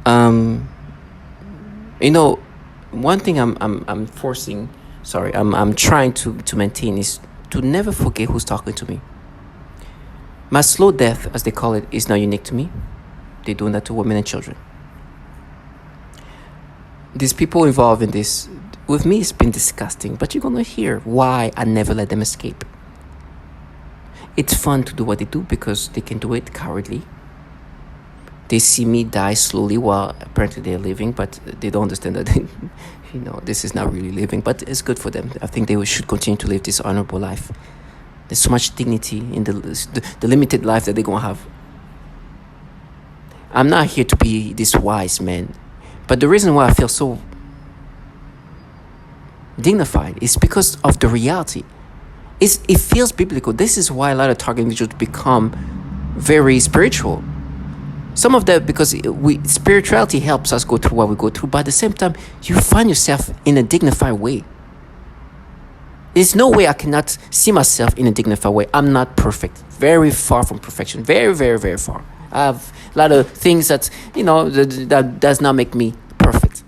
Um, you know, one thing I'm forcing, sorry, I'm trying to maintain is to never forget who's talking to me. My slow death, as they call it, is not unique to me. They're doing that to women and children. These people involved in this, with me, it's been disgusting, but you're gonna hear why I never let them escape. It's fun to do what they do because they can do it cowardly. They see me die slowly while apparently they're living, but they don't understand that this is not really living, but it's good for them. I think they should continue to live this honorable life. There's so much dignity in the limited life that they're gonna have. I'm not here to be this wise man, but the reason why I feel so dignified is because of the reality. It feels biblical. This is why a lot of target individuals become very spiritual. Some of that because spirituality helps us go through what we go through, but at the same time, you find yourself in a dignified way. There's no way I cannot see myself in a dignified way. I'm not perfect. Very far from perfection. Very, very, very far. I have a lot of things that does not make me perfect.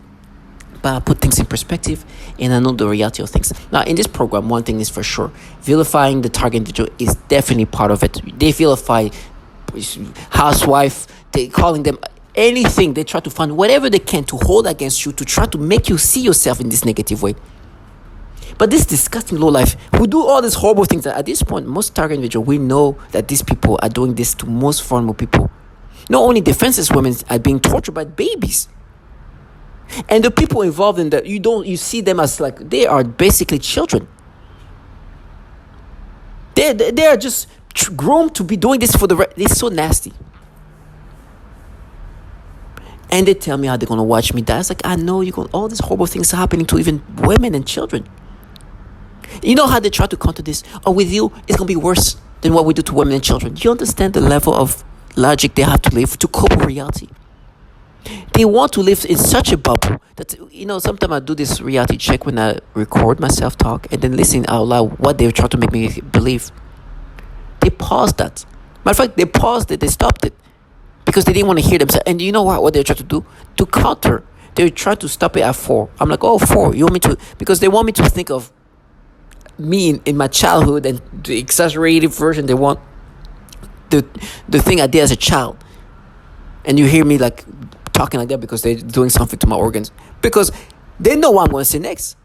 But I put things in perspective and I know the reality of things. Now, in this program, one thing is for sure. Vilifying the target individual is definitely part of it. They vilify housewife. They calling them anything. They try to find whatever they can to hold against you, to try to make you see yourself in this negative way. But this disgusting low life who do all these horrible things that at this point, most target individual, we know that these people are doing this to most vulnerable people. Not only defenseless women are being tortured by babies. And the people involved in that, you see them as like, they are basically children. They are just groomed to be doing this for it's so nasty. And they tell me how they're going to watch me die. It's like, I know all these horrible things are happening to even women and children. You know how they try to counter this? Oh, with you, it's going to be worse than what we do to women and children. Do you understand the level of logic they have to live to cope with reality? They want to live in such a bubble that, sometimes I do this reality check when I record myself talk and then listen out loud what they try to make me believe. They paused that. Matter of fact, they paused it, they stopped it because they didn't want to hear themselves. And you know what they try to do? To counter. They try to stop it at 4. I'm like, 4. You want me to? Because they want me to think of me in my childhood and the exaggerated version. They want the thing I did as a child. And you hear me like talking like that because they're doing something to my organs. Because they know what I'm going to say next.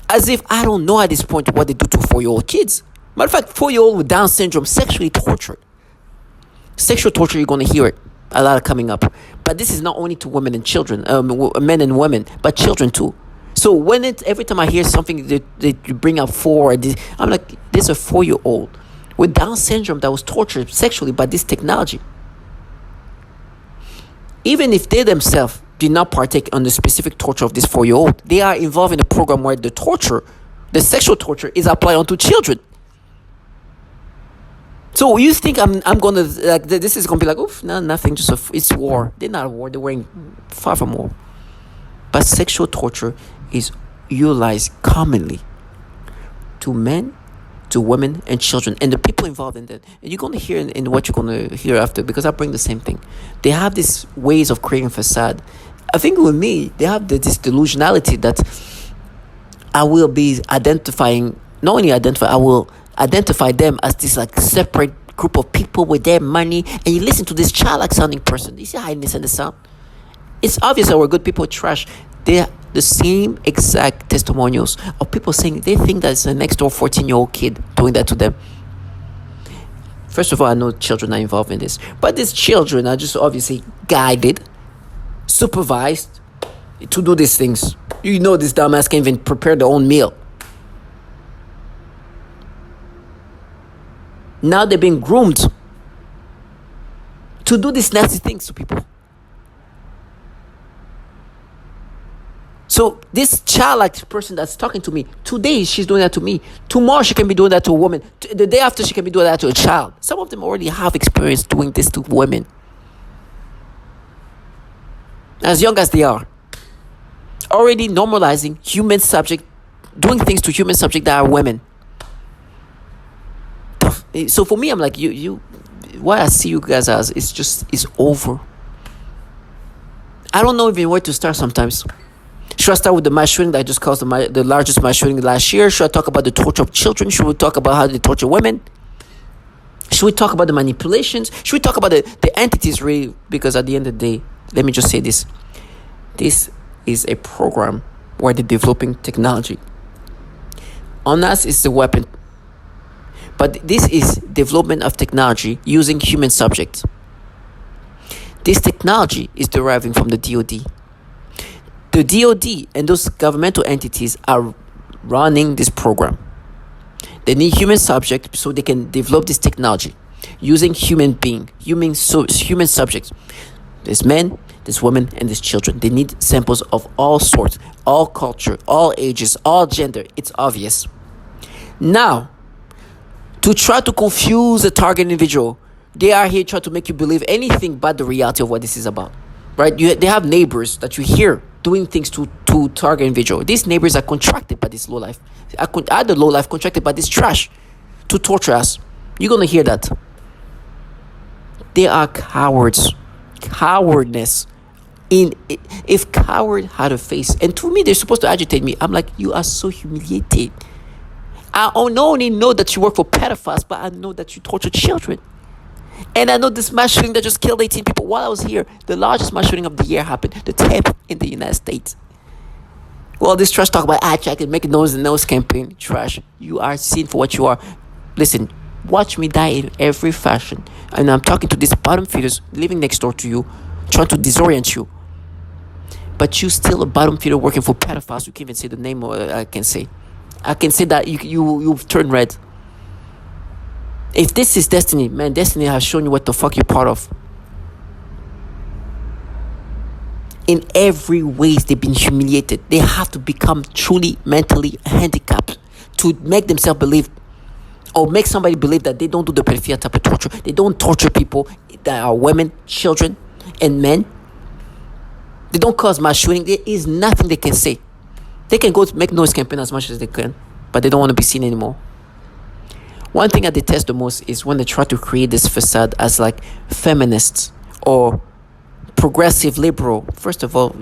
As if I don't know at this point what they do to 4-year-old kids. Matter of fact, 4-year-old with Down syndrome sexually tortured. Sexual torture, you're going to hear it a lot coming up. But this is not only to women and children, men and women, but children too. So every time I hear something that you bring up 4, I'm like, there's a 4-year-old with Down syndrome that was tortured sexually by this technology. Even if they themselves did not partake on the specific torture of this 4-year-old, they are involved in a program where the sexual torture is applied onto children. So you think I'm gonna this is gonna be like, oof, no, nothing, it's war. They're not at war, they're wearing far from war. But sexual torture is utilized commonly to men, to women, and children, and the people involved in that. And you're gonna hear in what you're gonna hear after, because I bring the same thing. They have these ways of creating facade. I think with me, they have this delusionality that I will be identifying. Not only identify, I will identify them as this like separate group of people with their money. And you listen to this childlike sounding person. You see how I listen to the sound? It's obvious that we're good people, trash. They're the same exact testimonials of people saying they think that's a next door 14-year-old kid doing that to them. First of all, I know children are involved in this, but these children are just obviously guided, supervised to do these things. This dumbass can't even prepare their own meal. Now they're being groomed to do these nasty things to people. So this childlike person that's talking to me, today she's doing that to me. Tomorrow she can be doing that to a woman. The day after she can be doing that to a child. Some of them already have experience doing this to women. As young as they are. Already normalizing human subject, doing things to human subject that are women. So for me, I'm like, what I see you guys as, it's over. I don't know even where to start sometimes. Should I start with the mass shooting that I just caused the largest mass shooting last year? Should I talk about the torture of children? Should we talk about how they torture women? Should we talk about the manipulations? Should we talk about the entities really? Because at the end of the day, let me just say this. This is a program where they're developing technology. On us is the weapon. But this is development of technology using human subjects. This technology is deriving from the DoD. The DoD and those governmental entities are running this program. They need human subjects so they can develop this technology using human subjects. There's men, there's women, and there's children. They need samples of all sorts, all culture, all ages, all gender. It's obvious. Now, to try to confuse a target individual, they are here trying to make you believe anything but the reality of what this is about. Right? They have neighbors that you hear doing things to target individual. These neighbors are contracted by this low life. Are the low life contracted by this trash to torture us? You're gonna hear that. They are cowards. Cowardness. If coward had a face, and to me they're supposed to agitate me. I'm like, you are so humiliated. I not only know that you work for pedophiles, but I know that you torture children. And I know this mass shooting that just killed 18 people while I was here. The largest mass shooting of the year happened, the 10th in the United States. Well, this trash talk about check and make a nose and nose campaign. Trash. You are seen for what you are. Listen, watch me die in every fashion. And I'm talking to these bottom feeders living next door to you, trying to disorient you. But you still a bottom feeder working for pedophiles. You can't even say the name. I can say that you've turned red. If this is destiny, man, destiny has shown you what the fuck you're part of. In every ways, they've been humiliated. They have to become truly mentally handicapped to make themselves believe, or make somebody believe that they don't do the pedophilia type of torture. They don't torture people that are women, children, and men. They don't cause mass shooting. There is nothing they can say. They can go make noise campaign as much as they can, but they don't want to be seen anymore. One thing I detest the most is when they try to create this facade as like feminists or progressive liberal. First of all,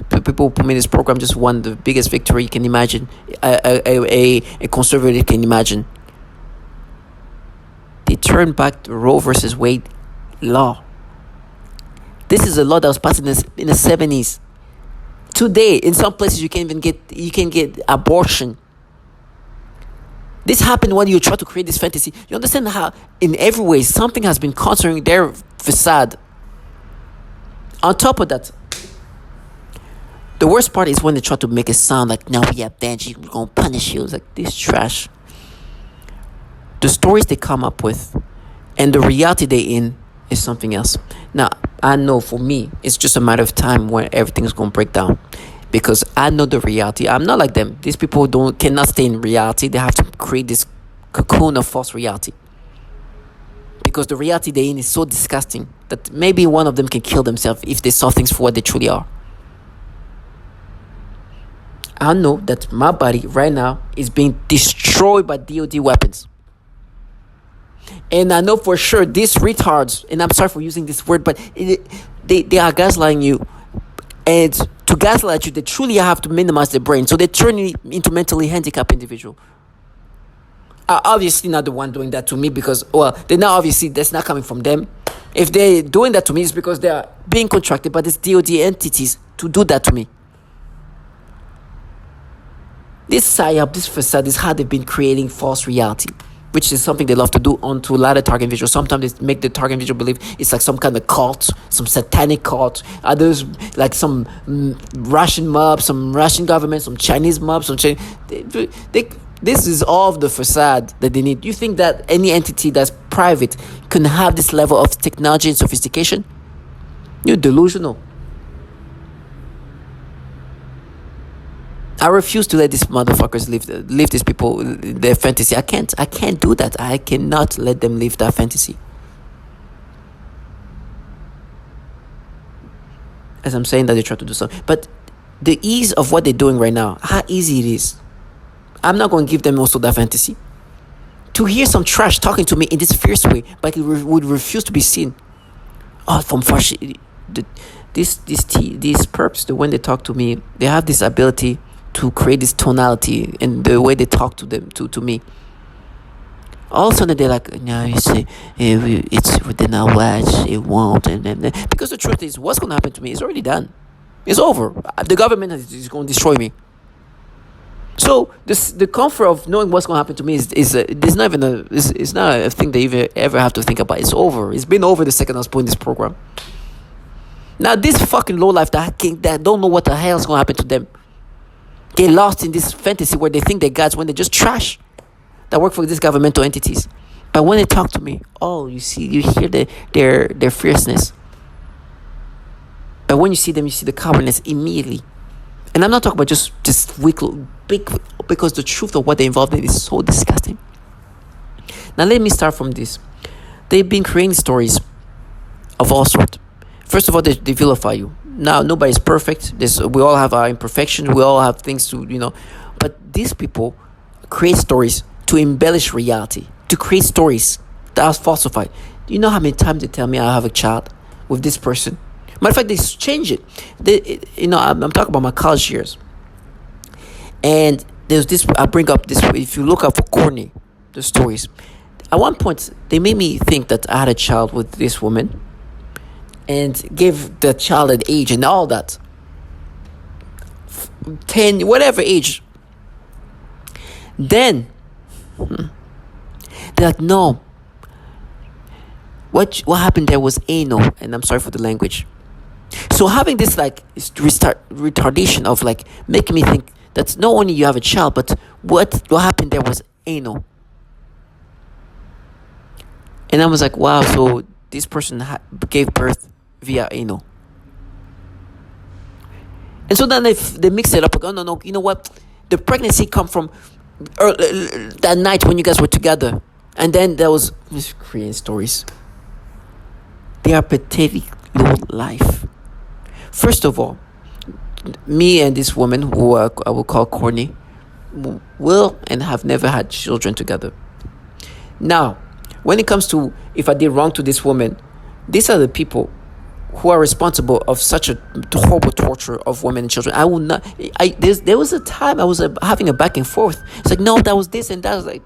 people who put me in this program just won the biggest victory you can imagine, a conservative can imagine. They turned back the Roe versus Wade law. This is a law that was passed in the 70s. Today, in some places, you can get abortion. This happened when you try to create this fantasy. You understand how, in every way, something has been countering their facade. On top of that, the worst part is when they try to make it sound like, now we are avenging, we're going to punish you. It's like, this trash. The stories they come up with and the reality they're in is something else. Now, I know for me, it's just a matter of time when everything's going to break down. Because I know the reality. I'm not like them. These people cannot stay in reality. They have to create this cocoon of false reality. Because the reality they're in is so disgusting that maybe one of them can kill themselves if they saw things for what they truly are. I know that my body right now is being destroyed by DoD weapons. And I know for sure these retards, and I'm sorry for using this word, but they are gaslighting you. And to gaslight you, they truly have to minimize their brain. So they turn you into mentally handicapped individual. I'm obviously not the one doing that to me because, well, they're not obviously, that's not coming from them. If they're doing that to me, it's because they are being contracted by these DoD entities to do that to me. This psyop, this facade is how they've been creating false reality, which is something they love to do onto a lot of target individuals. Sometimes they make the target individual believe it's like some kind of cult, some satanic cult. Others like some Russian mob, some Russian government, some Chinese mob, some Chinese. This is all of the facade that they need. You think that any entity that's private can have this level of technology and sophistication? You're delusional. I refuse to let these motherfuckers live these people their fantasy. I can't do that. I cannot let them live that fantasy. As I'm saying that they try to do something. But the ease of what they're doing right now, how easy it is. I'm not going to give them also that fantasy. To hear some trash talking to me in this fierce way, but it would refuse to be seen. Oh, from far, these perps, when they talk to me, they have this ability to create this tonality in the way they talk to them to me. All of a sudden they're like, no, you see, it's within our watch, it won't, and because the truth is, what's going to happen to me is already done. It's over. The government is going to destroy me. So the comfort of knowing what's going to happen to me is not even it's not a thing that you ever have to think about. It's over. It's been over the second I was put in this program. Now this fucking lowlife that don't know what the hell is going to happen to them, get lost in this fantasy where they think they're gods when they're just trash that work for these governmental entities. But when they talk to me, you hear their fierceness. But when you see them, you see the cowardness immediately. And I'm not talking about just weak, big, because the truth of what they're involved in is so disgusting. Now let me start from this. They've been creating stories of all sorts. First of all, they vilify you. Now, nobody's perfect. We all have our imperfections. We all have things to. But these people create stories to embellish reality, to create stories that are falsified. Do you know how many times they tell me I have a child with this person? Matter of fact, they change it. I'm talking about my college years. And there's this, I bring up this, if you look up for Courtney, the stories. At one point, they made me think that I had a child with this woman and gave the child an age and all that. 10, whatever age. Then, they're like, no. What happened there was anal, and I'm sorry for the language. So having this retardation of making me think that not only you have a child, but what happened there was anal. And I was like, wow, so this person gave birth via anal. And so then they mix it up. Like, oh, no, you know what? The pregnancy come from that night when you guys were together. And then there was just creating stories. They are pathetic low life. First of all, me and this woman, who I will call Courtney, will and have never had children together. Now, when it comes to if I did wrong to this woman, these are the people who are responsible of such a horrible torture of women and children. I will not. There was a time I was having a back and forth. It's like, no, that was this and that. Was like,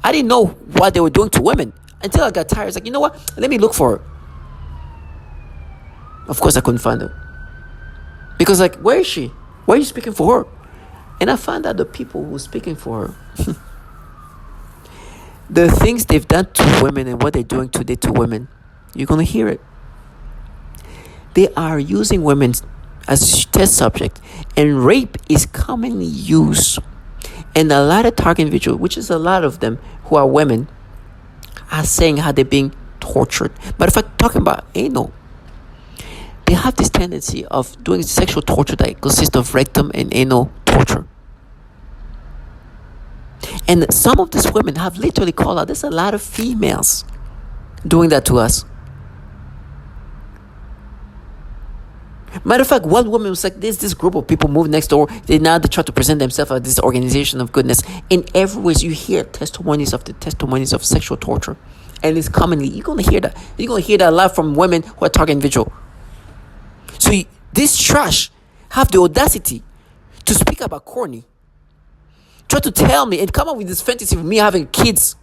I didn't know what they were doing to women until I got tired. It's like, you know what? Let me look for her. Of course, I couldn't find her. Because where is she? Why are you speaking for her? And I found out the people who were speaking for her, the things they've done to women and what they're doing today to women, you're going to hear it. They are using women as test subject, and rape is commonly used. And a lot of target individuals, which is a lot of them who are women, are saying how they're being tortured. But if I'm talking about anal, they have this tendency of doing sexual torture that consists of rectum and anal torture. And some of these women have literally called out, there's a lot of females doing that to us. Matter of fact, one woman was like, there's this group of people moved next door. They try to present themselves as this organization of goodness. In every way, you hear testimonies of sexual torture. And it's commonly, you're going to hear that. You're going to hear that a lot from women who are target individual. So this trash have the audacity to speak about Courtney. Try to tell me and come up with this fantasy of me having kids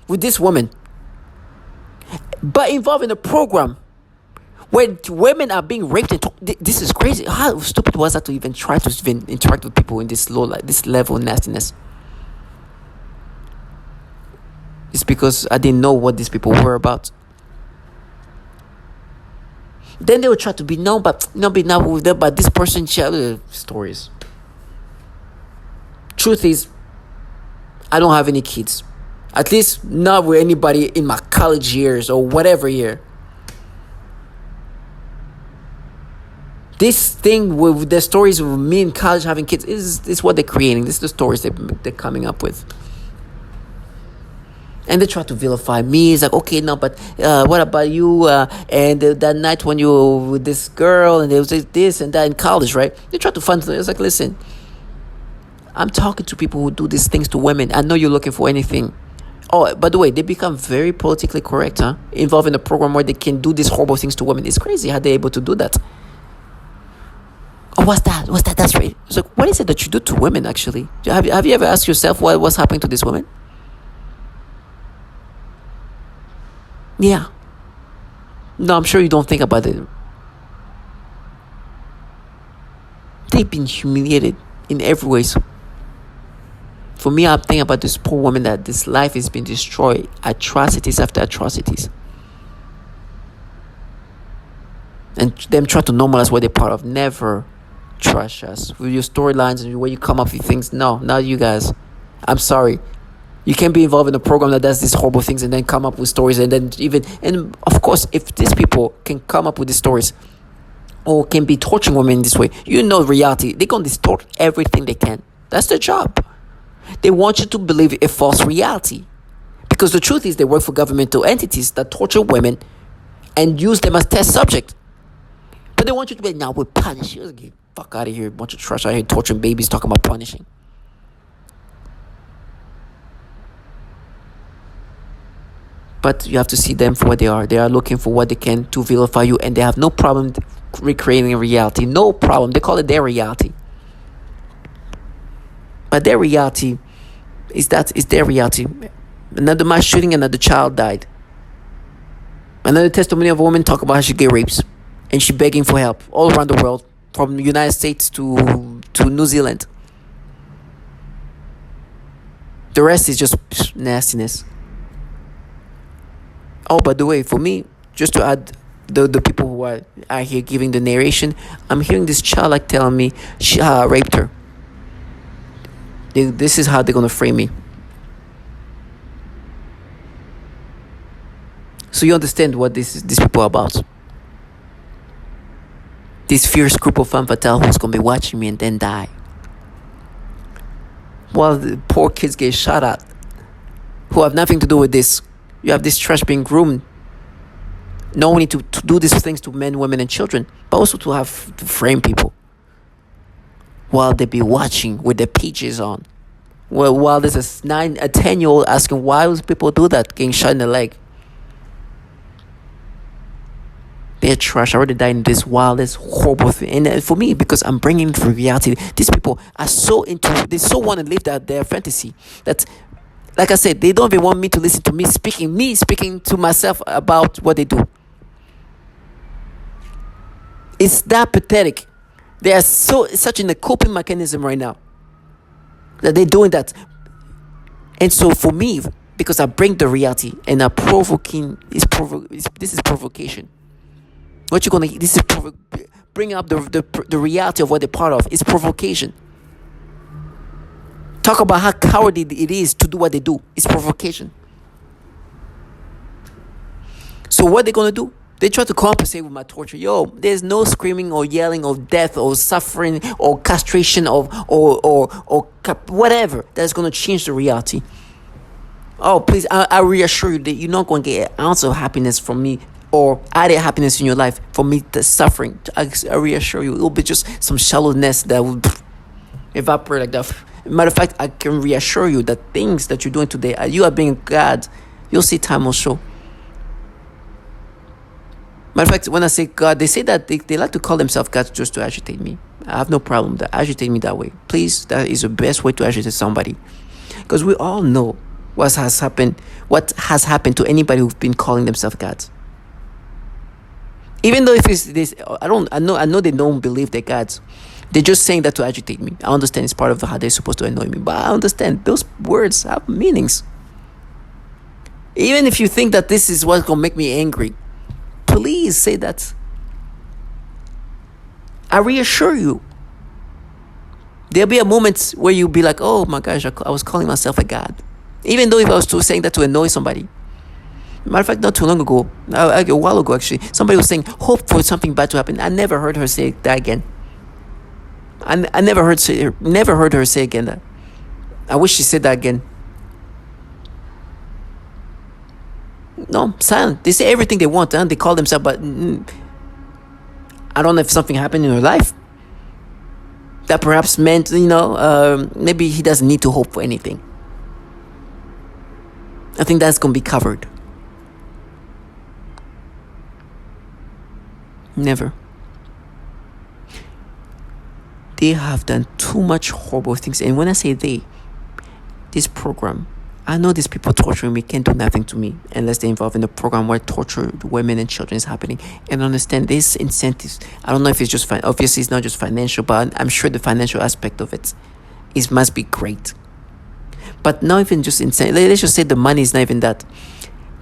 with this woman. But involved in a program where women are being raped and this is crazy. How stupid was that to even try to even interact with people in this level of nastiness? It's because I didn't know what these people were about. Then they would try to be known, but not be known with them. But this person shared stories. Truth is, I don't have any kids. At least not with anybody in my college years or whatever year. This thing with the stories of me in college having kids is what they're creating. This is the stories they're coming up with. And they try to vilify me. It's like, okay, no, but what about you? And that night when you were with this girl and there was this and that in college, right? They try to find something. It's like, listen, I'm talking to people who do these things to women. I know you're looking for anything. Oh, by the way, they become very politically correct, huh? Involved in a program where they can do these horrible things to women. It's crazy how they're able to do that. Oh, what's that? What's that? That's right. It's like, what is it that you do to women, actually? Have you ever asked yourself what's happening to these women? Yeah. No, I'm sure you don't think about it. They've been humiliated in every way. For me, I'm thinking about this poor woman that this life has been destroyed, atrocities after atrocities. And them try to normalize what they're part of. Never trash us with your storylines and where you come up with things. No, not you guys. I'm sorry. You can't be involved in a program that does these horrible things and then come up with stories and of course, if these people can come up with these stories or can be torturing women in this way, reality, they're going to distort everything they can. That's their job. They want you to believe a false reality. Because the truth is they work for governmental entities that torture women and use them as test subject. But they want you to be, now we'll punish you. Get the fuck out of here. A bunch of trash out here torturing babies talking about punishing. But you have to see them for what they are. They are looking for what they can to vilify you, and they have no problem recreating reality. No problem. They call it their reality. But their reality is their reality. Another mass shooting, another child died. Another testimony of a woman talk about how she get raped. And she begging for help all around the world, from the United States to New Zealand. The rest is just nastiness. Oh, by the way, for me, just to add, the people who are here giving the narration, I'm hearing this child like telling me she raped her. This is how they're gonna frame me. So you understand what these people are about. This fierce group of femme fatale who's gonna be watching me and then die, while the poor kids get shot at, who have nothing to do with this. You have this trash being groomed, not only to do these things to men, women, and children, but also to frame people while they be watching with their pages on. Well, while there's a 10-year-old asking why would people do that, getting shot in the leg. They're trash. I already died in this wildest, horrible thing. And for me, because I'm bringing the reality, these people are they so want to live their fantasy that, like I said, they don't even want me to listen to me speaking to myself about what they do. It's that pathetic. They are such in a coping mechanism right now that they're doing that. And so for me, because I bring the reality and I'm provoking, this is provocation. What you're gonna, this is bring up the reality of what they're part of. It's provocation. Talk about how cowardly it is to do what they do. It's provocation. So what they're gonna do? They try to compensate with my torture. Yo, there's no screaming or yelling or death or suffering or castration or whatever that's gonna change the reality. Oh, please, I reassure you that you're not gonna get an ounce of happiness from me or added happiness in your life from me suffering. I reassure you, it'll be just some shallowness that will evaporate like that. Matter of fact, I can reassure you that things that you're doing today, you are being God. You'll see time will show. Matter of fact, when I say God, they say that they like to call themselves God just to agitate me. I have no problem that agitate me that way. Please, that is the best way to agitate somebody. Because we all know what has happened to anybody who've been calling themselves gods. Even though if it's this, I know they don't believe they're gods. They're just saying that to agitate me. I understand it's part of how they're supposed to annoy me, but I understand those words have meanings. Even if you think that this is what's gonna make me angry, please say that. I reassure you. There'll be a moment where you'll be like, oh my gosh, I was calling myself a god. Even though if I was saying that to annoy somebody. Matter of fact, not too long ago, a while ago actually, somebody was saying, hope for something bad to happen. I never heard her say that again. I never heard her say again that. I wish she said that again. No, silent. They say everything they want, and they call themselves, but I don't know if something happened in her life that perhaps meant, maybe he doesn't need to hope for anything. I think that's going to be covered. Never. They have done too much horrible things. And when I say they, this program, I know these people torturing me can't do nothing to me unless they're involved in a program where torture women and children is happening. And understand these incentives. I don't know if it's just obviously it's not just financial, but I'm sure the financial aspect of it must be great. But not even just insane. Let's just say the money is not even that.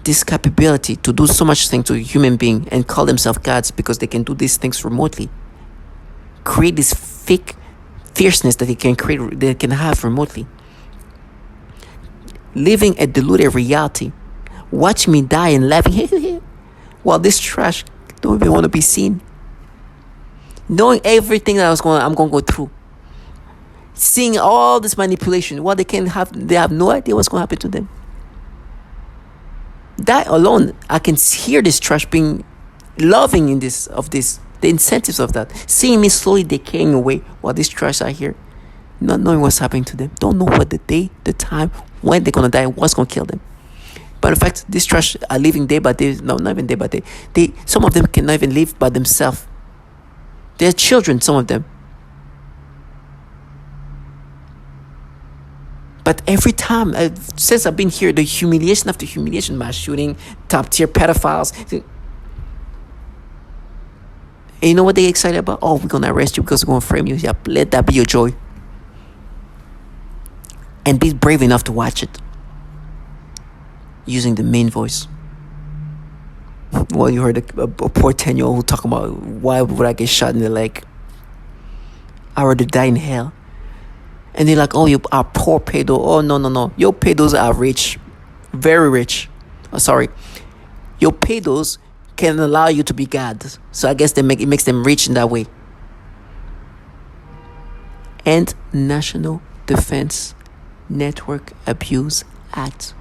This capability to do so much thing to a human being and call themselves gods because they can do these things remotely. Create this fake fierceness that they can have remotely. Living a deluded reality. Watch me die and laughing while this trash don't even want to be seen. Knowing everything that I'm going to go through. Seeing all this manipulation while they have no idea what's going to happen to them. That alone, I can hear this trash being loving in this, the incentives of that. Seeing me slowly decaying away while this trash are here. Not knowing what's happening to them. Don't know what the day, the time, when they're going to die, what's going to kill them. But in fact, these trash are living day by day. No, not even day by day. Some of them cannot even live by themselves. They're children, some of them. But every time, since I've been here, the humiliation after humiliation, mass shooting, top tier pedophiles. And you know what they're excited about? Oh, we're going to arrest you because we're going to frame you. Yeah, let that be your joy. And be brave enough to watch it. Using the main voice. Well, you heard a poor 10-year-old who talking about why would I get shot in the leg? I rather die in hell. And they're like, oh, you are poor pedo. Oh, no. Your pedos are rich. Very rich. Oh, sorry. Your pedos can allow you to be God. So I guess it makes them rich in that way. And National Defense Network Abuse Act.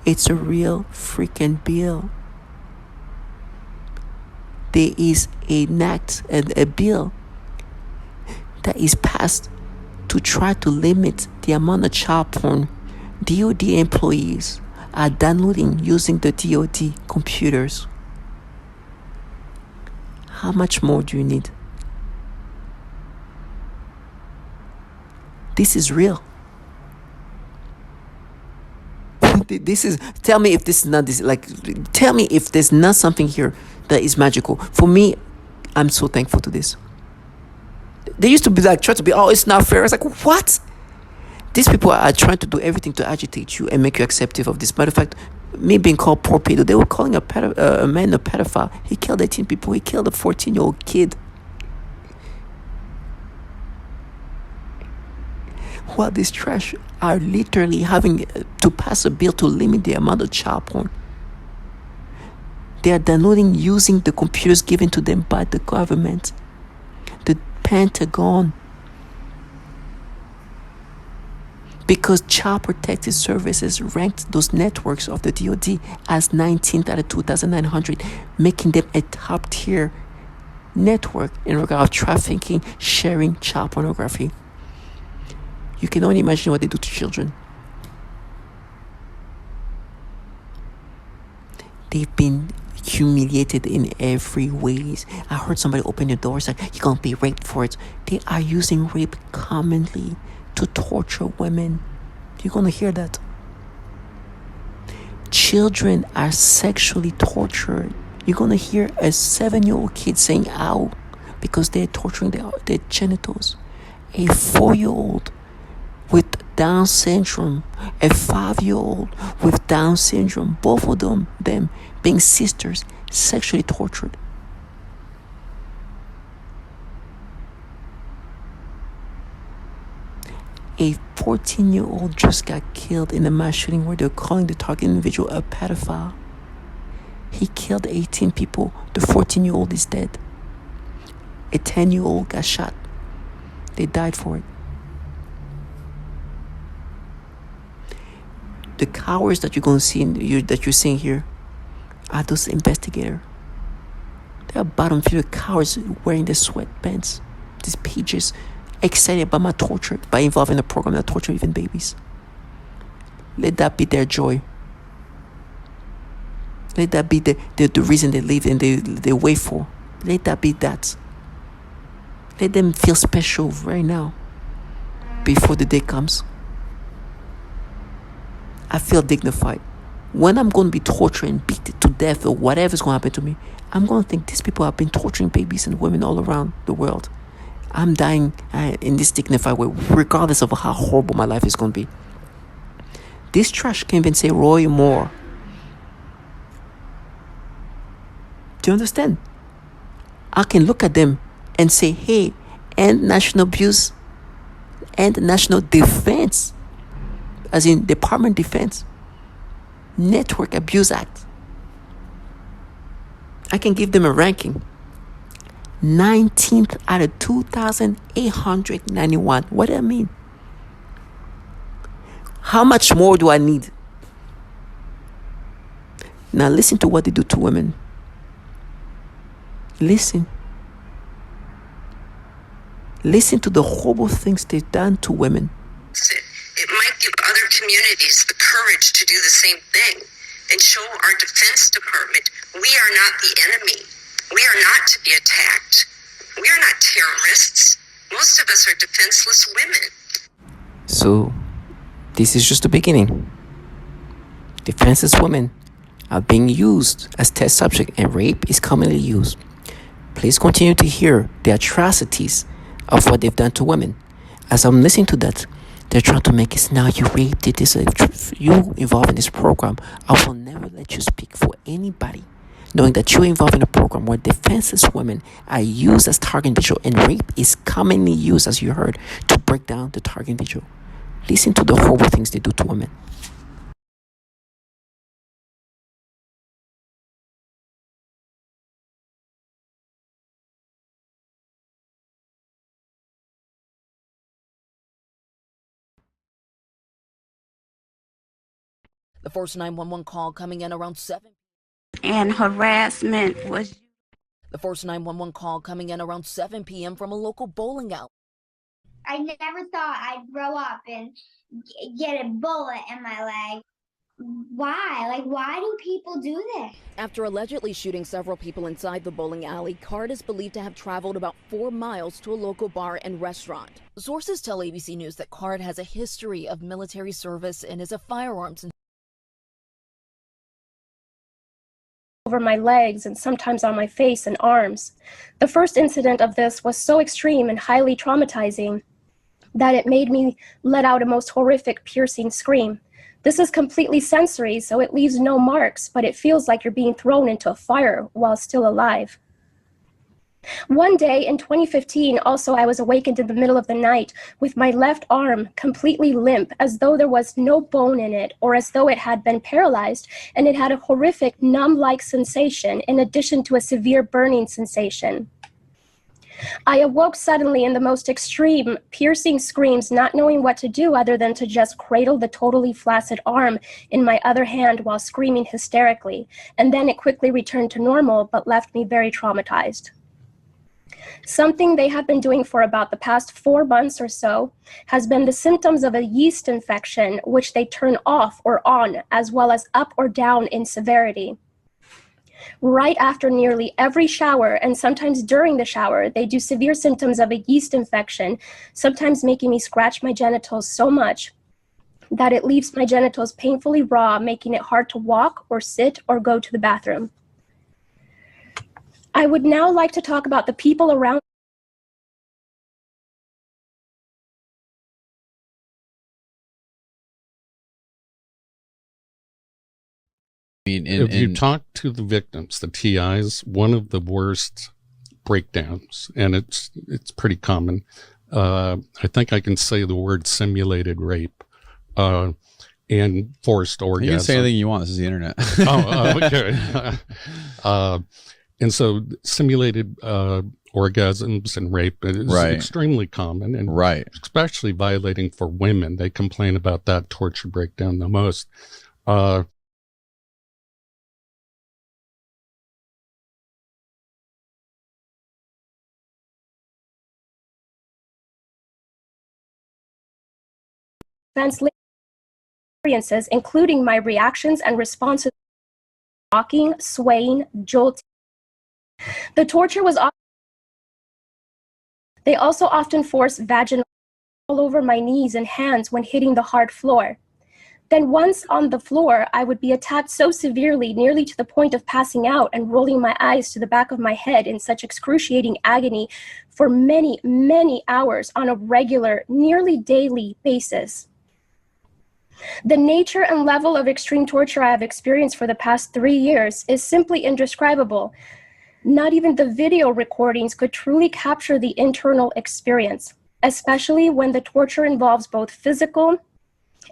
It's a real freaking bill. There is an act and a bill that is passed to try to limit the amount of child porn DOD employees are downloading using the DOD computers. How much more do you need? This is real. Tell me if this is not this, tell me if there's not something here that is magical. For me, I'm so thankful to this. They used to be try to be, oh, it's not fair. It's like, what? These people are trying to do everything to agitate you and make you acceptive of this. Matter of fact, me being called poor pedo, they were calling a man a pedophile. He killed 18 people. He killed a 14-year-old kid. While these trash are literally having to pass a bill to limit the amount of child porn. They are downloading using the computers given to them by the government. The Pentagon. Because Child Protective Services ranked those networks of the DoD as 19th out of 2,900, making them a top tier network in regard of trafficking, sharing child pornography. You can only imagine what they do to children. They've been humiliated in every ways. I heard somebody open the door, it's like, you're going to be raped for it. They are using rape commonly to torture women. You're going to hear that. Children are sexually tortured. You're going to hear a 7-year-old kid saying, ow, because they're torturing their genitals. A 4-year-old with Down syndrome, a 5-year-old with Down syndrome, both of them being sisters, sexually tortured. A 14-year-old just got killed in a mass shooting where they're calling the target individual a pedophile. He killed 18 people. The 14-year-old is dead. A 10-year-old got shot. They died for it. The cowards that you're going to see that you're seeing here are those investigators. They are bottom feeder cowards wearing their sweatpants, these pages, excited about my torture by involving a program that torture even babies. Let that be their joy. Let that be the reason they live and they wait for. Let that be that. Let them feel special right now before the day comes. I feel dignified. When I'm going to be tortured and beat to death or whatever's going to happen to me, I'm going to think these people have been torturing babies and women all around the world. I'm dying in this dignified way, regardless of how horrible my life is going to be. This trash can even say Roy Moore. Do you understand? I can look at them and say, hey, end national abuse, end national defense, as in Department of Defense, Network Abuse Act. I can give them a ranking. 19th out of 2,891. What do I mean? How much more do I need? Now listen to what they do to women. Listen. Listen to the horrible things they've done to women. It might give other communities the courage to do the same thing and show our Defense Department we are not the enemy. We are not to be attacked. We are not terrorists. Most of us are defenseless women. So, this is just the beginning. Defenseless women are being used as test subject, and rape is commonly used. Please continue to hear the atrocities of what they've done to women. As I'm listening to that, they're trying to make it now you raped it. This you involved in this program. I will never let you speak for anybody, knowing that you're involved in a program where defenseless women are used as target visual, and rape is commonly used, as you heard, to break down the target visual. Listen to the horrible things they do to women. The first 911 call coming in around 7. And harassment was. The first 911 call coming in around 7 p.m. from a local bowling alley. I never thought I'd grow up and get a bullet in my leg. Why? Like, why do people do this? After allegedly shooting several people inside the bowling alley, Card is believed to have traveled about 4 miles to a local bar and restaurant. Sources tell ABC News that Card has a history of military service and is a firearms over my legs and sometimes on my face and arms. The first incident of this was so extreme and highly traumatizing that it made me let out a most horrific, piercing scream. This is completely sensory, so it leaves no marks, but it feels like you're being thrown into a fire while still alive. One day in 2015, also, I was awakened in the middle of the night with my left arm completely limp, as though there was no bone in it, or as though it had been paralyzed, and it had a horrific numb-like sensation in addition to a severe burning sensation. I awoke suddenly in the most extreme, piercing screams, not knowing what to do other than to just cradle the totally flaccid arm in my other hand while screaming hysterically, and then it quickly returned to normal, but left me very traumatized. Something they have been doing for about the past 4 months or so has been the symptoms of a yeast infection, which they turn off or on, as well as up or down in severity. Right after nearly every shower, and sometimes during the shower, they do severe symptoms of a yeast infection, sometimes making me scratch my genitals so much that it leaves my genitals painfully raw, making it hard to walk or sit or go to the bathroom. I would now like to talk about the people around. If you talk to the victims, the TIs, one of the worst breakdowns, and it's pretty common. I think I can say the word simulated rape and forced orgasm. You can say anything you want. This is the internet. Okay. And so simulated orgasms and rape is extremely common, and especially violating for women. They complain about that torture breakdown the most. Experiences, including my reactions and responses rocking, swaying, jolting. The torture was often. They also often forced vaginal all over my knees and hands when hitting the hard floor. Then once on the floor, I would be attacked so severely, nearly to the point of passing out and rolling my eyes to the back of my head in such excruciating agony for many, many hours on a regular, nearly daily basis. The nature and level of extreme torture I have experienced for the past 3 years is simply indescribable. Not even the video recordings could truly capture the internal experience, especially when the torture involves both physical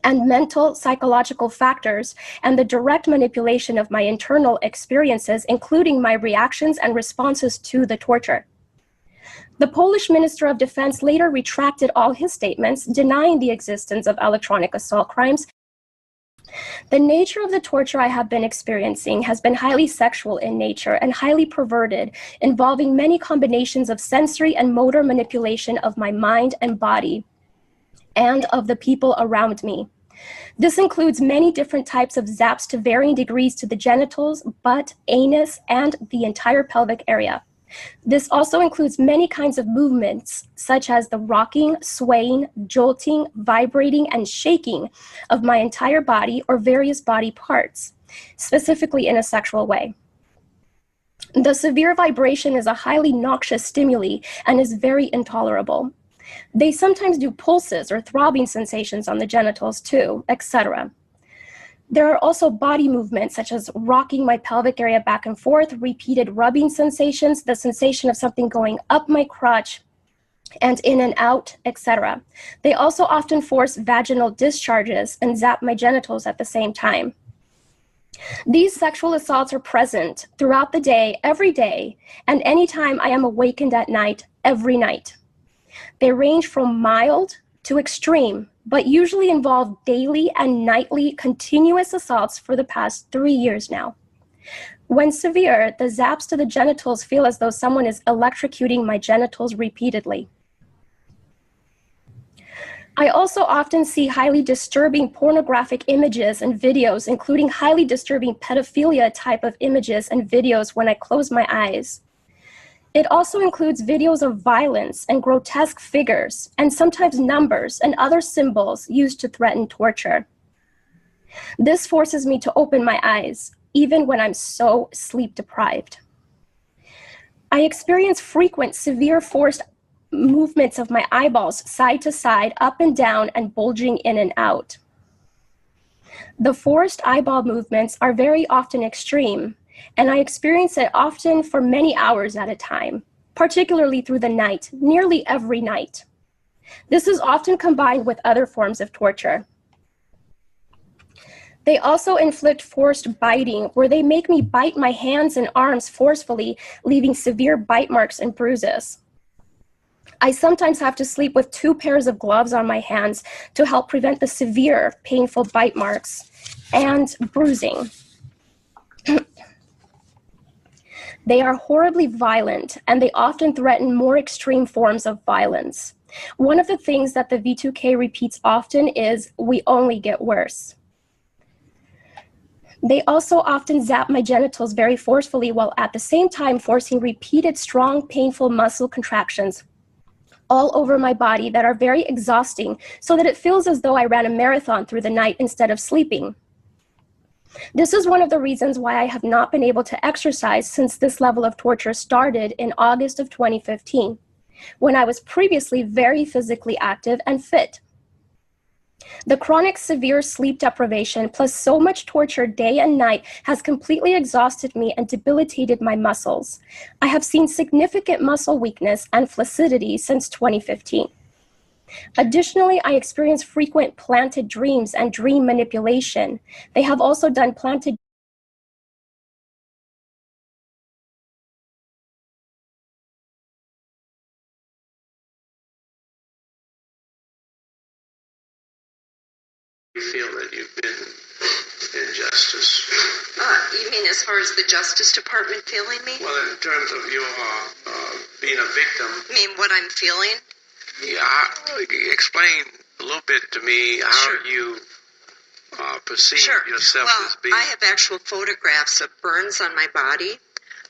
and mental psychological factors and the direct manipulation of my internal experiences, including my reactions and responses to the torture. The Polish Minister of Defense later retracted all his statements, denying the existence of electronic assault crimes. The nature of the torture I have been experiencing has been highly sexual in nature and highly perverted, involving many combinations of sensory and motor manipulation of my mind and body and of the people around me. This includes many different types of zaps to varying degrees to the genitals, butt, anus, and the entire pelvic area. This also includes many kinds of movements, such as the rocking, swaying, jolting, vibrating, and shaking of my entire body or various body parts, specifically in a sexual way. The severe vibration is a highly noxious stimuli and is very intolerable. They sometimes do pulses or throbbing sensations on the genitals too, etc. There are also body movements such as rocking my pelvic area back and forth, repeated rubbing sensations, the sensation of something going up my crotch and in and out, etc. They also often force vaginal discharges and zap my genitals at the same time. These sexual assaults are present throughout the day, every day, and anytime I am awakened at night, every night. They range from mild to extreme, but usually involve daily and nightly continuous assaults for the past 3 years now. When severe, the zaps to the genitals feel as though someone is electrocuting my genitals repeatedly. I also often see highly disturbing pornographic images and videos, including highly disturbing pedophilia type of images and videos when I close my eyes. It also includes videos of violence and grotesque figures, and sometimes numbers and other symbols used to threaten torture. This forces me to open my eyes, even when I'm so sleep deprived. I experience frequent, severe forced movements of my eyeballs side to side, up and down, and bulging in and out. The forced eyeball movements are very often extreme, and I experience it often for many hours at a time, particularly through the night, nearly every night. This is often combined with other forms of torture. They also inflict forced biting, where they make me bite my hands and arms forcefully, leaving severe bite marks and bruises. I sometimes have to sleep with 2 pairs of gloves on my hands to help prevent the severe, painful bite marks and bruising. They are horribly violent, and they often threaten more extreme forms of violence. One of the things that the V2K repeats often is, "We only get worse." They also often zap my genitals very forcefully while at the same time forcing repeated, strong, painful muscle contractions all over my body that are very exhausting, so that it feels as though I ran a marathon through the night instead of sleeping. This is one of the reasons why I have not been able to exercise since this level of torture started in August of 2015, when I was previously very physically active and fit. The chronic severe sleep deprivation plus so much torture day and night has completely exhausted me and debilitated my muscles. I have seen significant muscle weakness and flaccidity since 2015. Additionally, I experience frequent planted dreams and dream manipulation. They have also done planted You feel that you've been injustice. You mean as far as the Justice Department feeling me? Well, in terms of your being a victim. You mean what I'm feeling? Yeah, explain a little bit to me how Sure. you perceive yourself as being? I have actual photographs of burns on my body.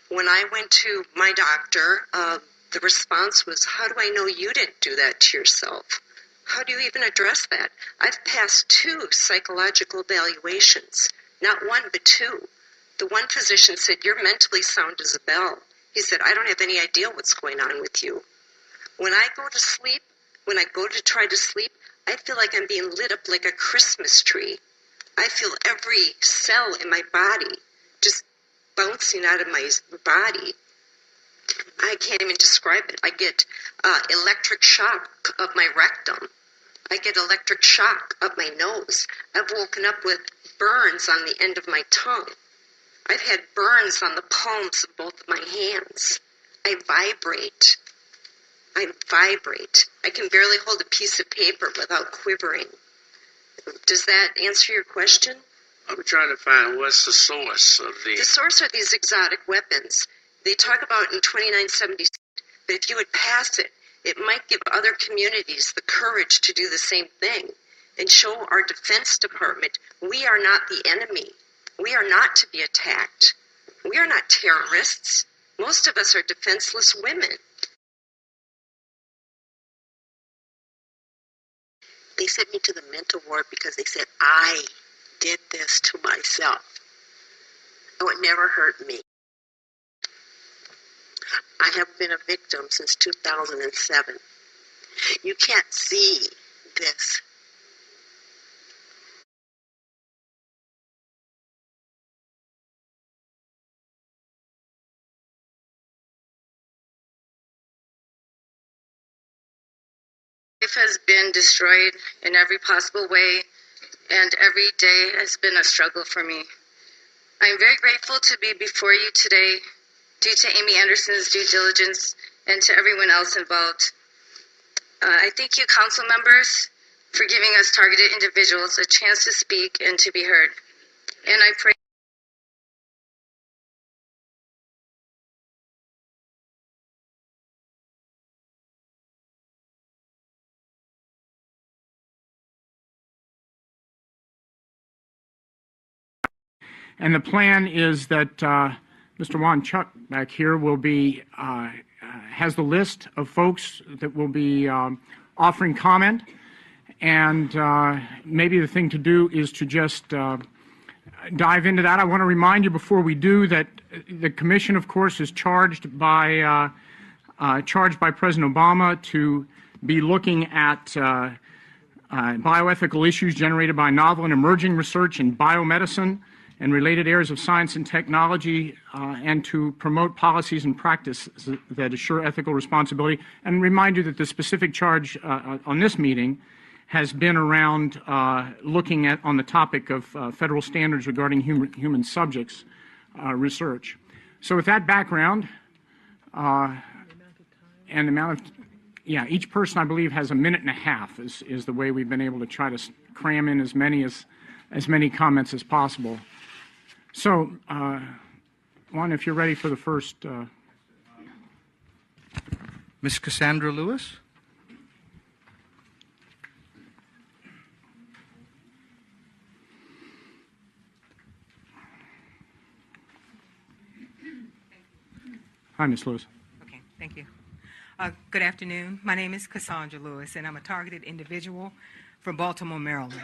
When I went to my doctor, the response was, "How do I know you didn't do that to yourself? How do you even address that?" I've passed 2 psychological evaluations, not 1, but 2. The one physician said, "You're mentally sound as a bell." He said, "I don't have any idea what's going on with you." When I go to sleep, when I go to try to sleep, I feel like I'm being lit up like a Christmas tree. I feel every cell in my body just bouncing out of my body. I can't even describe it. I get electric shock of my rectum. I get electric shock up my nose. I've woken up with burns on the end of my tongue. I've had burns on the palms of both of my hands. I vibrate. I can barely hold a piece of paper without quivering. Does that answer your question? I'm trying to find what's the source of the... The source are these exotic weapons. They talk about in 2976, but if you would pass it, it might give other communities the courage to do the same thing and show our Defense Department we are not the enemy. We are not to be attacked. We are not terrorists. Most of us are defenseless women. They sent me to the mental ward because they said I did this to myself. Oh, it never hurt me. I have been a victim since 2007. You can't see this. Life has been destroyed in every possible way, and every day has been a struggle for me. I am very grateful to be before you today due to Amy Anderson's due diligence and to everyone else involved. I thank you, council members, for giving us targeted individuals a chance to speak and to be heard. And I pray And the plan is that Mr. Juan Chuck back here will be, has the list of folks that will be offering comment. And maybe the thing to do is to just dive into that. I want to remind you before we do that the commission, of course, is charged by President Obama to be looking at bioethical issues generated by novel and emerging research in biomedicine and related areas of science and technology, and to promote policies and practices that assure ethical responsibility. And remind you that the specific charge on this meeting has been around looking at on the topic of federal standards regarding human subjects research. So with that background and the amount of, each person I believe has 1.5 minutes is the way we've been able to try to cram in as many comments as possible. So, Juan, if you're ready for the first. Ms. Cassandra Lewis. Hi, Ms. Lewis. Okay, thank you. Good afternoon. My name is Cassandra Lewis, and I'm a targeted individual from Baltimore, Maryland.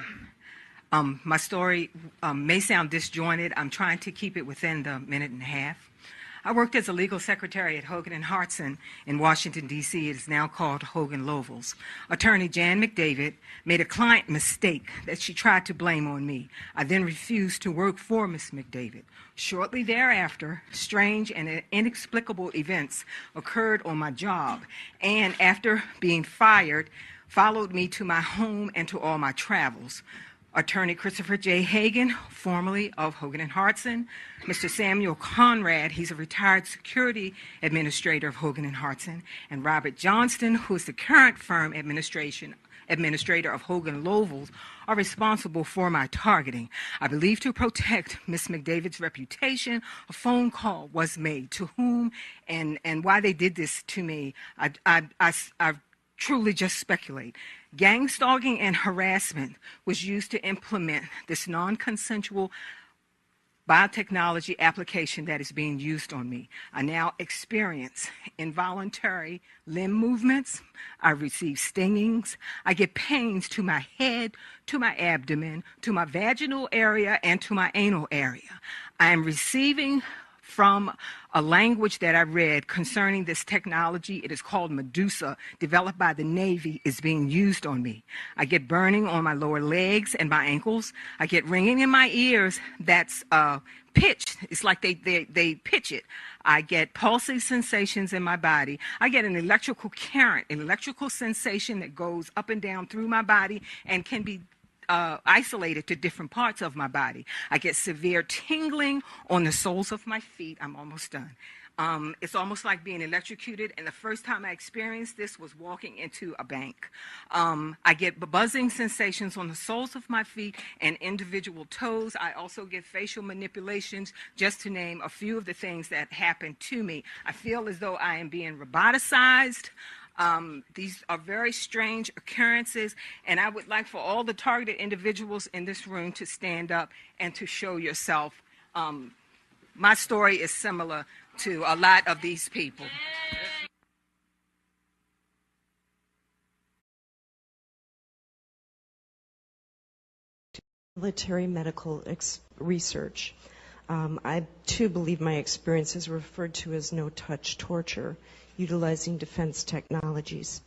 My story may sound disjointed. I'm trying to keep it within the 1.5 minutes. I worked as a legal secretary at Hogan & Hartson in Washington, D.C. It is now called Hogan Lovells. Attorney Jan McDavid made a client mistake that she tried to blame on me. I then refused to work for Ms. McDavid. Shortly thereafter, strange and inexplicable events occurred on my job, and after being fired, followed me to my home and to all my travels. Attorney Christopher J. Hagan, formerly of Hogan & Hartson, Mr. Samuel Conrad, he's a retired security administrator of Hogan & Hartson, and Robert Johnston, who is the current firm administrator of Hogan Lovells, are responsible for my targeting. I believe to protect Ms. McDavid's reputation, a phone call was made to whom and why they did this to me. I truly just speculate. Gang stalking and harassment was used to implement this non-consensual biotechnology application that is being used on me. I now experience involuntary limb movements. I receive stingings. I get pains to my head, to my abdomen, to my vaginal area, and to my anal area. I am receiving from a language that I read concerning this technology. It is called Medusa, developed by the Navy, is being used on me. I get burning on my lower legs and my ankles. I get ringing in my ears that's pitched. It's like they pitch it. I get pulsing sensations in my body. I get an electrical current, an electrical sensation that goes up and down through my body and can be isolated to different parts of my body. I get severe tingling on the soles of my feet. I'm almost done. It's almost like being electrocuted, and the first time I experienced this was walking into a bank. I get buzzing sensations on the soles of my feet and individual toes. I also get facial manipulations, just to name a few of the things that happen to me. I feel as though I am being roboticized. These are very strange occurrences, and I would like for all the targeted individuals in this room to stand up and to show yourself. My story is similar to a lot of these people. Military medical research. I too believe my experience is referred to as no-touch torture, utilizing defense technologies.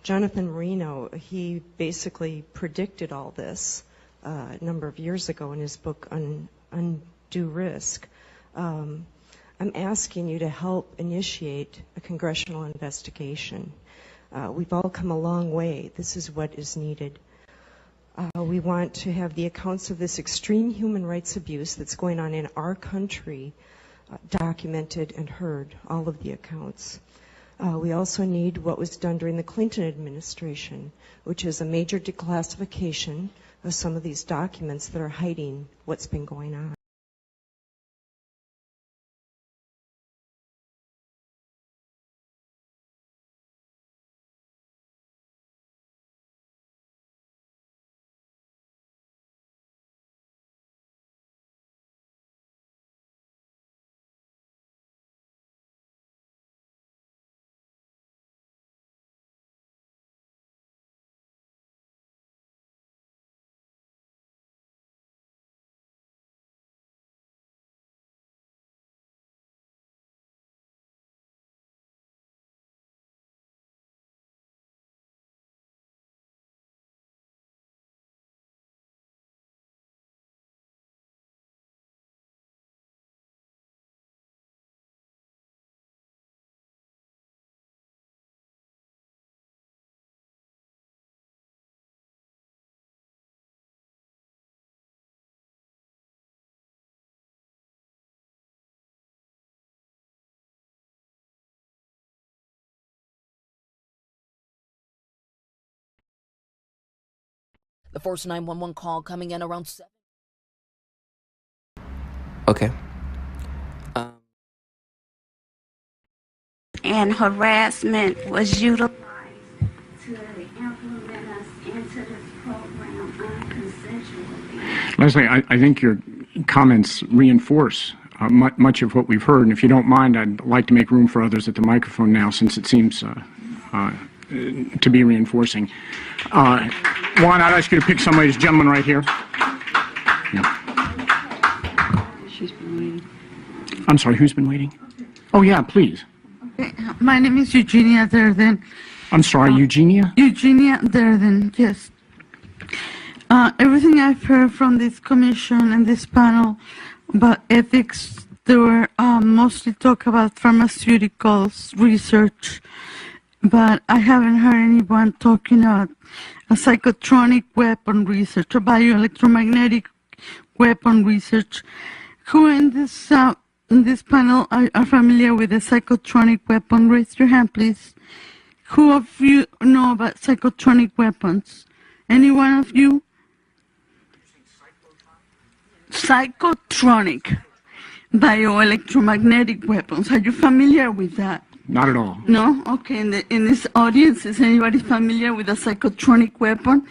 Jonathan Marino, he basically predicted all this a number of years ago in his book Undue Risk. I'm asking you to help initiate a congressional investigation. We've all come a long way. This is what is needed. We want to have the accounts of this extreme human rights abuse that's going on in our country documented and heard, all of the accounts. We also need what was done during the Clinton administration, which is a major declassification of some of these documents that are hiding what's been going on. The first 911 call coming in around 7. Okay. And harassment was utilized to implement us into this program unconsensually. Leslie, I think your comments reinforce much of what we've heard. And if you don't mind, I'd like to make room for others at the microphone now, since it seems to be reinforcing. Juan, I'd ask you to pick somebody, this gentleman right here. Yeah. She's been waiting. I'm sorry, who's been waiting? Oh, yeah, please. Okay. My name is Eugenia Durden. I'm sorry, Eugenia? Eugenia Durden, yes. Everything I've heard from this commission and this panel about ethics, they were mostly talk about pharmaceuticals research, but I haven't heard anyone talking about a psychotronic weapon research, or bioelectromagnetic weapon research. Who in this panel are familiar with a psychotronic weapon? Raise your hand, please. Who of you know about psychotronic weapons? Any one of you? Psychotronic bioelectromagnetic weapons. Are you familiar with that? Not at all. No? Okay, in this audience, is anybody familiar with a psychotronic weapon?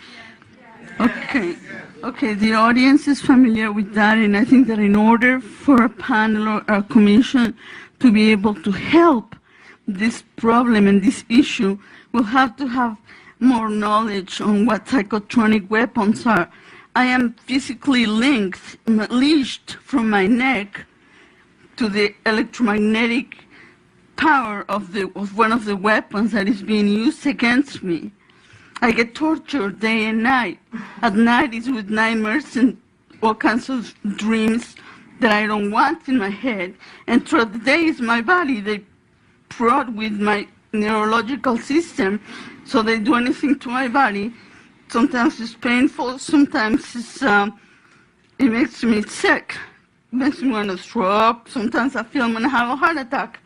Okay. Okay, the audience is familiar with that, and I think that in order for a panel or a commission to be able to help this problem and this issue, we'll have to have more knowledge on what psychotronic weapons are. I am physically leashed from my neck to the electromagnetic power of one of the weapons that is being used against me. I get tortured day and night. At night is with nightmares and all kinds of dreams that I don't want in my head. And throughout the day is my body. They prod with my neurological system, so they do anything to my body. Sometimes it's painful, sometimes it makes me sick. It makes me want to throw up. Sometimes I feel I'm going to have a heart attack.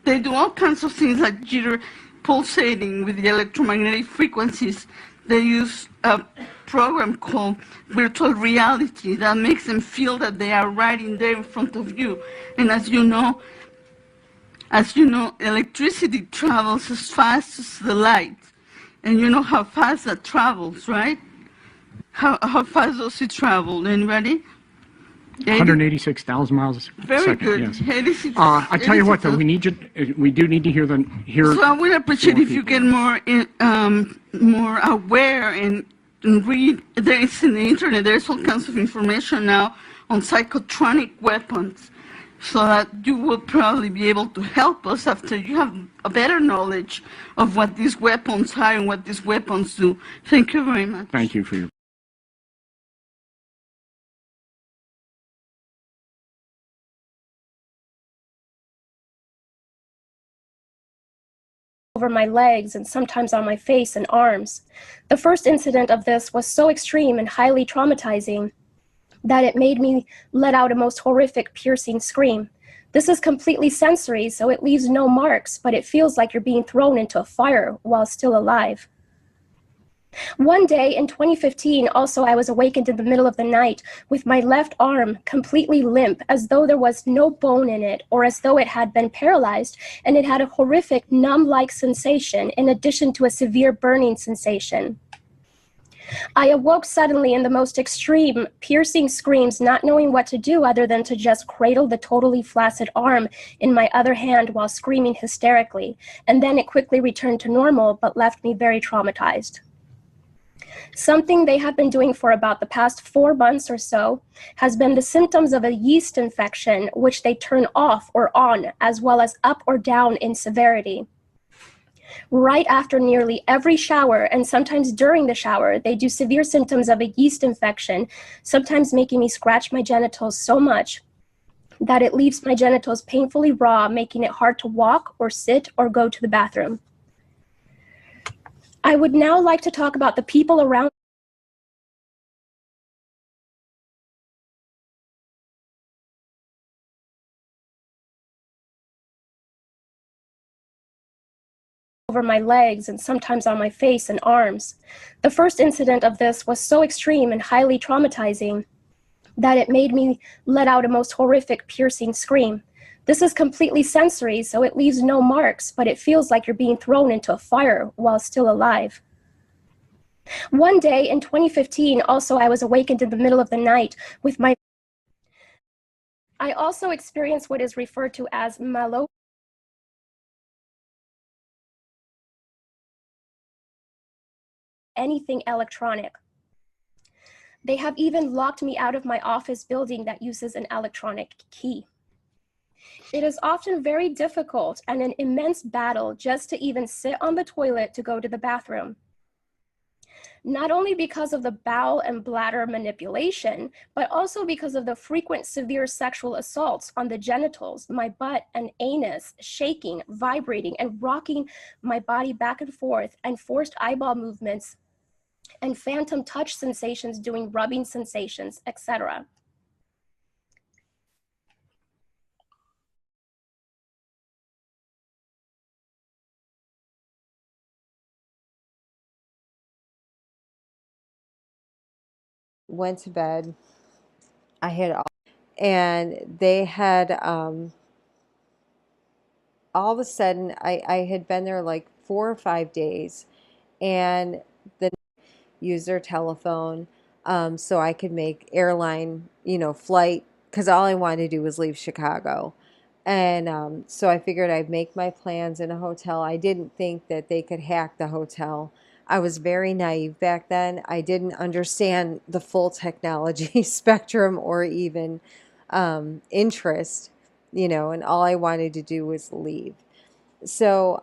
They do all kinds of things like jitter, pulsating with the electromagnetic frequencies. They use a program called virtual reality that makes them feel that they are right in there in front of you. And as you know, electricity travels as fast as the light. And you know how fast that travels, right? How fast does it travel? Anybody? 186,000 miles a second. Very good. Yes. I tell you what, though, we do need to hear. So I would appreciate if you get more aware and read. There is in the internet. There's all kinds of information now on psychotronic weapons, so that you will probably be able to help us after you have a better knowledge of what these weapons are and what these weapons do. Thank you very much. Thank you for your. Over my legs and sometimes on my face and arms. The first incident of this was so extreme and highly traumatizing that it made me let out a most horrific, piercing scream. This is completely sensory, so it leaves no marks, but it feels like you're being thrown into a fire while still alive. One day in 2015, also, I was awakened in the middle of the night with my left arm completely limp, as though there was no bone in it, or as though it had been paralyzed, and it had a horrific numb-like sensation in addition to a severe burning sensation. I awoke suddenly in the most extreme, piercing screams, not knowing what to do other than to just cradle the totally flaccid arm in my other hand while screaming hysterically, and then it quickly returned to normal, but left me very traumatized. Something they have been doing for about the past 4 months or so has been the symptoms of a yeast infection, which they turn off or on, as well as up or down in severity. Right after nearly every shower, and sometimes during the shower, they do severe symptoms of a yeast infection, sometimes making me scratch my genitals so much that it leaves my genitals painfully raw, making it hard to walk or sit or go to the bathroom. I would now like to talk about the people around over my legs and sometimes on my face and arms. The first incident of this was so extreme and highly traumatizing that it made me let out a most horrific, piercing scream. This is completely sensory, so it leaves no marks, but it feels like you're being thrown into a fire while still alive. One day in 2015, also, I was awakened in the middle of the night with my... I also experienced what is referred to as malo... anything electronic. They have even locked me out of my office building that uses an electronic key. It is often very difficult and an immense battle just to even sit on the toilet to go to the bathroom. Not only because of the bowel and bladder manipulation, but also because of the frequent severe sexual assaults on the genitals, my butt and anus, shaking, vibrating, and rocking my body back and forth, and forced eyeball movements, and phantom touch sensations doing rubbing sensations, etc. Went to bed. I had all, and they had all of a sudden, I had been there like 4 or 5 days, and the use their telephone, so I could make airline, flight, because all I wanted to do was leave Chicago. And so I figured I'd make my plans in a hotel. I didn't think that they could hack the hotel. I was very naive back then. I didn't understand the full technology spectrum or even interest, and all I wanted to do was leave. So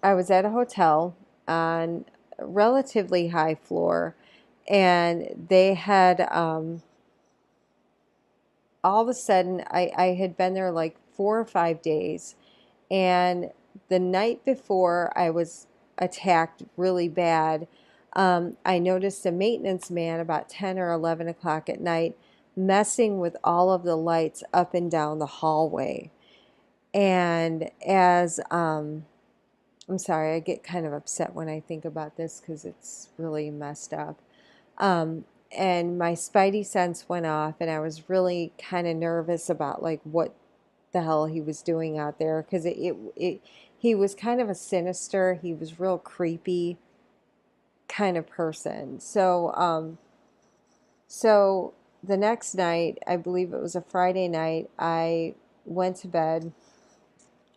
I was at a hotel on a relatively high floor, and they had all of a sudden, I had been there like 4 or 5 days, and the night before I was attacked really bad, I noticed a maintenance man about 10 or 11 o'clock at night messing with all of the lights up and down the hallway. And as I'm sorry, I get kind of upset when I think about this because it's really messed up. Um, and my spidey sense went off, and I was really kind of nervous about like what the hell he was doing out there, because he was kind of a sinister, he was real creepy kind of person. So the next night, I believe it was a Friday night, I went to bed.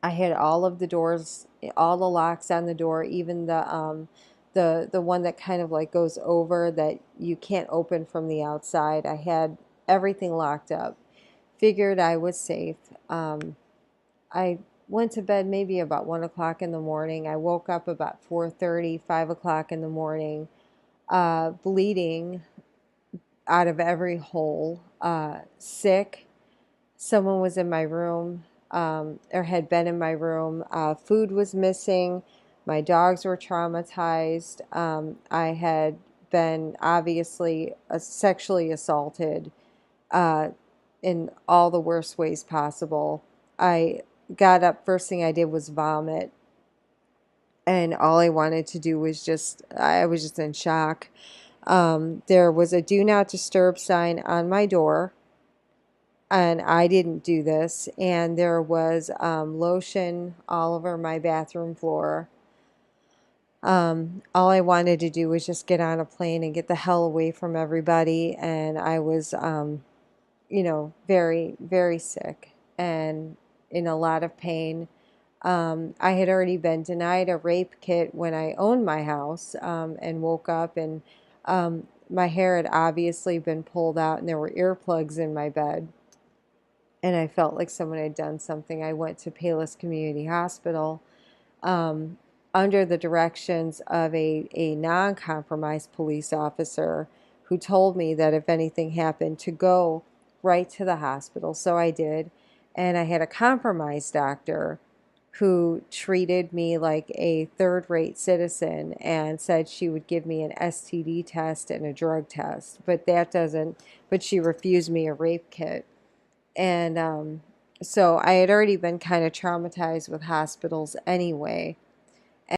I had all of the doors, all the locks on the door, even the one that kind of like goes over that you can't open from the outside. I had everything locked up. Figured I was safe. I went to bed maybe about 1 o'clock in the morning. I woke up about 4:30, 5 o'clock in the morning, bleeding out of every hole, sick. Someone was in my room, or had been in my room. Food was missing. My dogs were traumatized. I had been obviously sexually assaulted uh, in all the worst ways possible. I got up, first thing I did was vomit. And all I wanted to do was I was just in shock. There was a do not disturb sign on my door, and I didn't do this. And there was lotion all over my bathroom floor. All I wanted to do was just get on a plane and get the hell away from everybody. And I was, very, very sick and in a lot of pain. I had already been denied a rape kit when I owned my house, and woke up, and my hair had obviously been pulled out, and there were earplugs in my bed. And I felt like someone had done something. I went to Palos Community Hospital, um, under the directions of a non-compromised police officer, who told me that if anything happened, to go right to the hospital. So I did. And I had a compromised doctor who treated me like a third-rate citizen and said she would give me an STD test and a drug test. But she refused me a rape kit. And so I had already been kind of traumatized with hospitals anyway.